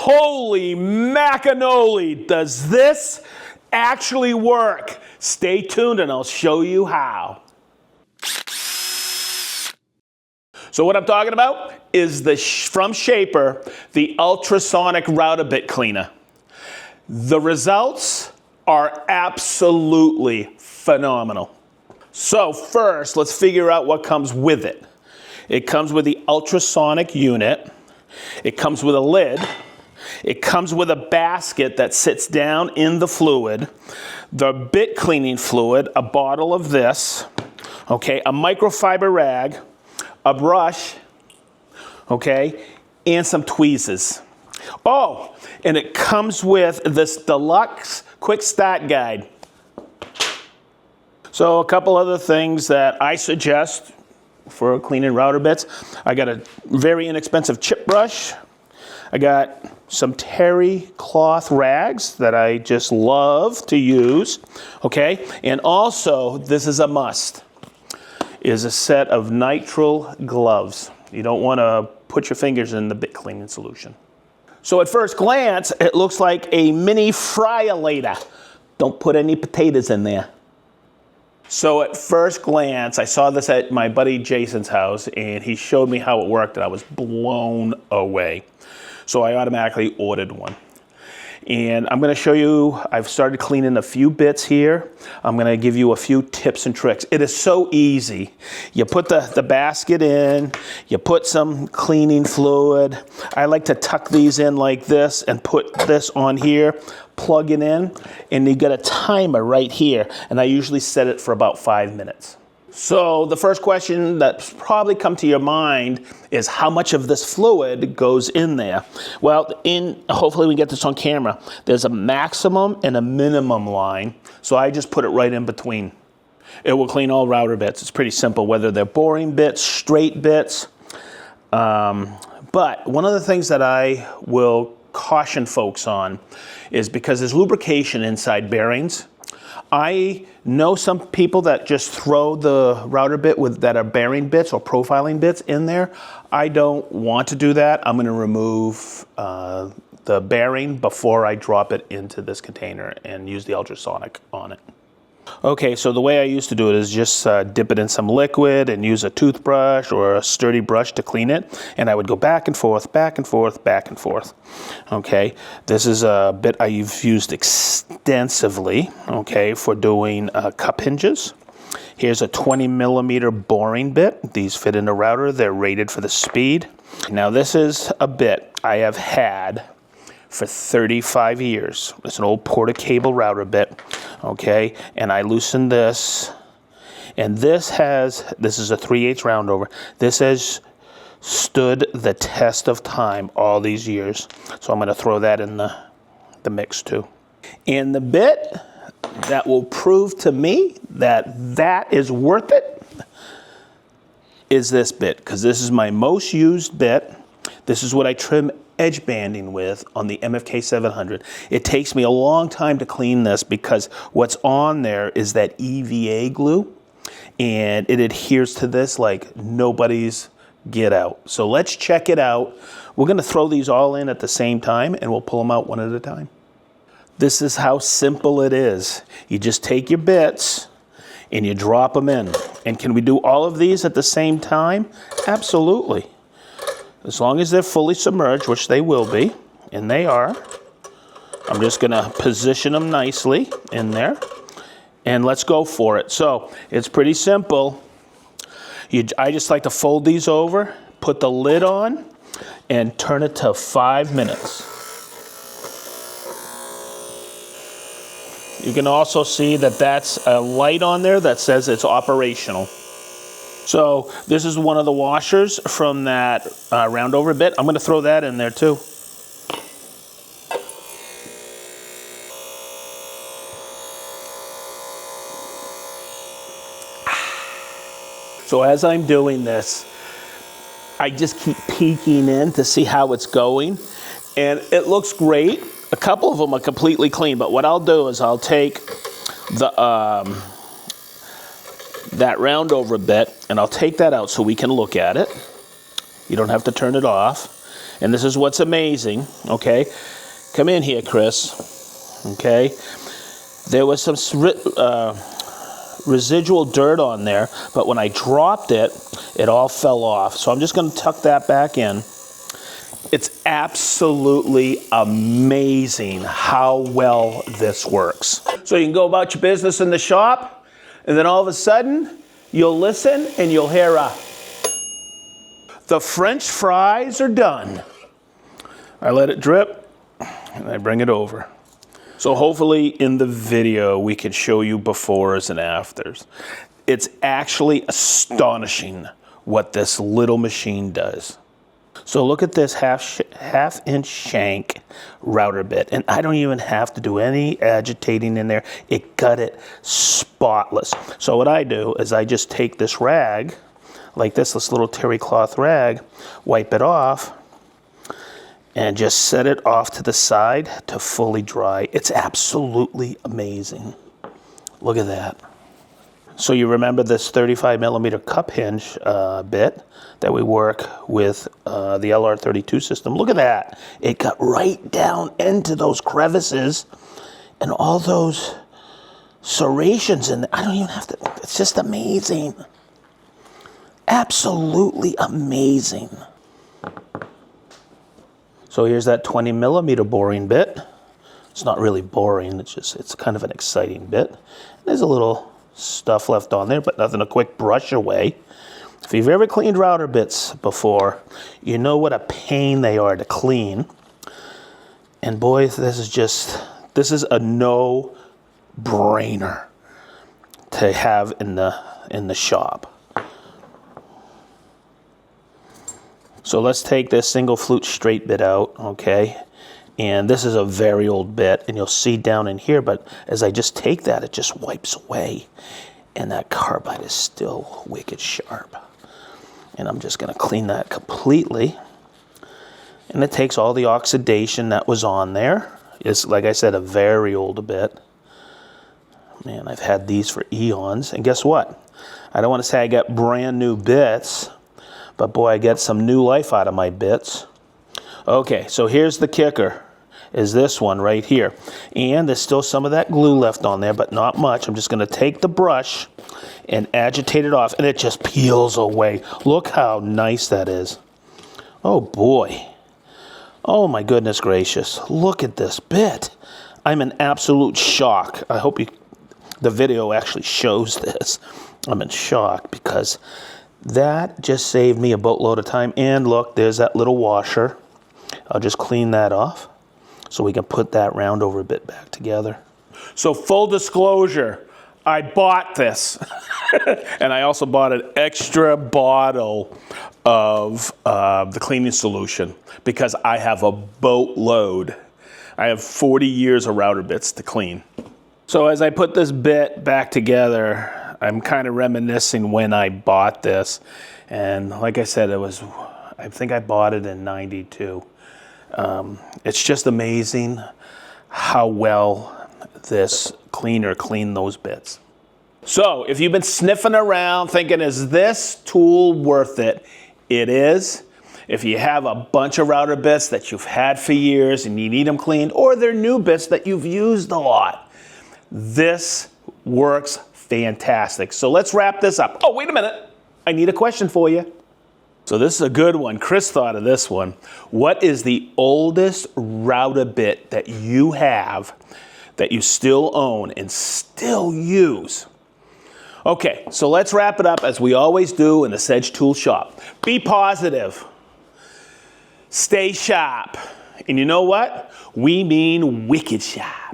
Holy macanoli, does this actually work? Stay tuned and I'll show you how. So what I'm talking about is from Seibert, the Ultrasonic router bit cleaner. The results are absolutely phenomenal. So first, let's figure out what comes with it. It comes with the ultrasonic unit. It comes with a lid. It comes with a basket that sits down in the fluid, the bit cleaning fluid, a bottle of this, okay, a microfiber rag, a brush, okay, and some tweezers. Oh, and it comes with this deluxe quick start guide. So a couple other things that I suggest for cleaning router bits. I got a very inexpensive chip brush. I got some terry cloth rags that I just love to use, okay? And also, this is a must, is a set of nitrile gloves. You don't want to put your fingers in the bit cleaning solution. So at first glance, it looks like a mini fryer-lator. Don't put any potatoes in there. So at first glance, I saw this at my buddy Jason's house, and he showed me how it worked, and I was blown away. So I automatically ordered one. And I'm going to show you, I've started cleaning a few bits here. I'm going to give you a few tips and tricks. It is so easy. You put the basket in, you put some cleaning fluid. I like to tuck these in like this and put this on here, plug it in, and you get a timer right here. And I usually set it for about 5 minutes. So the first question that's probably come to your mind is how much of this fluid goes in there? Well, hopefully we get this on camera, there's a maximum and a minimum line. So I just put it right in between. It will clean all router bits. It's pretty simple, whether they're boring bits, straight bits. But one of the things that I will caution folks on is because there's lubrication inside bearings. I know some people that just throw the router bit that are bearing bits or profiling bits in there. I don't want to do that. I'm going to remove the bearing before I drop it into this container and use the ultrasonic on it. Okay, so the way I used to do it is just dip it in some liquid and use a toothbrush or a sturdy brush to clean it. And I would go back and forth, back and forth, back and forth. Okay, this is a bit I've used extensively, okay, for doing cup hinges. Here's a 20 millimeter boring bit. These fit in the router. They're rated for the speed. Now this is a bit I have had for 35 years. It's an old Porta cable router bit, okay? And I loosened this, and this is a 3/8 round over. This has stood the test of time all these years. So I'm gonna throw that in the mix too. And the bit that will prove to me that is worth it is this bit, because this is my most used bit. This is what I trim edge banding with on the MFK 700. It takes me a long time to clean this because what's on there is that EVA glue, and it adheres to this like nobody's get out. So let's check it out. We're gonna throw these all in at the same time and we'll pull them out one at a time. This is how simple it is. You just take your bits and you drop them in. And can we do all of these at the same time? Absolutely. As long as they're fully submerged, which they will be, and they are. I'm just gonna position them nicely in there, and let's go for it. So, it's pretty simple. I just like to fold these over, put the lid on, and turn it to 5 minutes. You can also see that that's a light on there that says it's operational. So this is one of the washers from that round over bit. I'm going to throw that in there too. So as I'm doing this, I just keep peeking in to see how it's going. And it looks great. A couple of them are completely clean, but what I'll do is I'll take the that round over bit, and I'll take that out so we can look at it. You don't have to turn it off. And this is what's amazing, okay? Come in here, Chris, okay? There was some residual dirt on there, but when I dropped it, it all fell off. So I'm just gonna tuck that back in. It's absolutely amazing how well this works. So you can go about your business in the shop, and then all of a sudden, you'll listen and you'll hear the French fries are done. I let it drip, and I bring it over. So hopefully in the video, we can show you befores and afters. It's actually astonishing what this little machine does. So look at this half-inch shank router bit, and I don't even have to do any agitating in there. It got it spotless. So what I do is I just take this rag, like this little terry cloth rag, wipe it off, and just set it off to the side to fully dry. It's absolutely amazing. Look at that. So you remember this 35mm cup hinge bit that we work with the LR32 system. Look at that. It got right down into those crevices and all those serrations, and I don't even have to, it's just amazing. Absolutely amazing. So here's that 20mm boring bit. It's not really boring, it's kind of an exciting bit. There's a little stuff left on there, but nothing to quick brush away. If you've ever cleaned router bits before, you know what a pain they are to clean. And boy, this is a no-brainer to have in the shop. So let's take this single flute straight bit out, okay? And this is a very old bit, and you'll see down in here, but as I just take that, it just wipes away. And that carbide is still wicked sharp. And I'm just gonna clean that completely. And it takes all the oxidation that was on there. It's, like I said, a very old bit. Man, I've had these for eons. And guess what? I don't wanna say I got brand new bits, but boy, I get some new life out of my bits. Okay, so here's the kicker, is this one right here. And there's still some of that glue left on there, but not much. I'm just gonna take the brush and agitate it off, and it just peels away. Look how nice that is. Oh boy. Oh my goodness gracious. Look at this bit. I'm in absolute shock. I hope the video actually shows this. I'm in shock because that just saved me a boatload of time. And look, there's that little washer. I'll just clean that off so we can put that round over bit back together. So full disclosure, I bought this. And I also bought an extra bottle of the cleaning solution because I have a boatload. I have 40 years of router bits to clean. So as I put this bit back together, I'm kind of reminiscing when I bought this. And like I said, I think I bought it in '92. It's just amazing how well this cleaner cleaned those bits. So if you've been sniffing around thinking, is this tool worth it? It is. If you have a bunch of router bits that you've had for years and you need them cleaned, or they're new bits that you've used a lot, this works fantastic. So let's wrap this up. Oh, wait a minute. I need a question for you. So this is a good one. Chris thought of this one. What is the oldest router bit that you have that you still own and still use? Okay, so let's wrap it up as we always do in the SedgeTool shop. Be positive. Stay sharp. And you know what? We mean wicked sharp.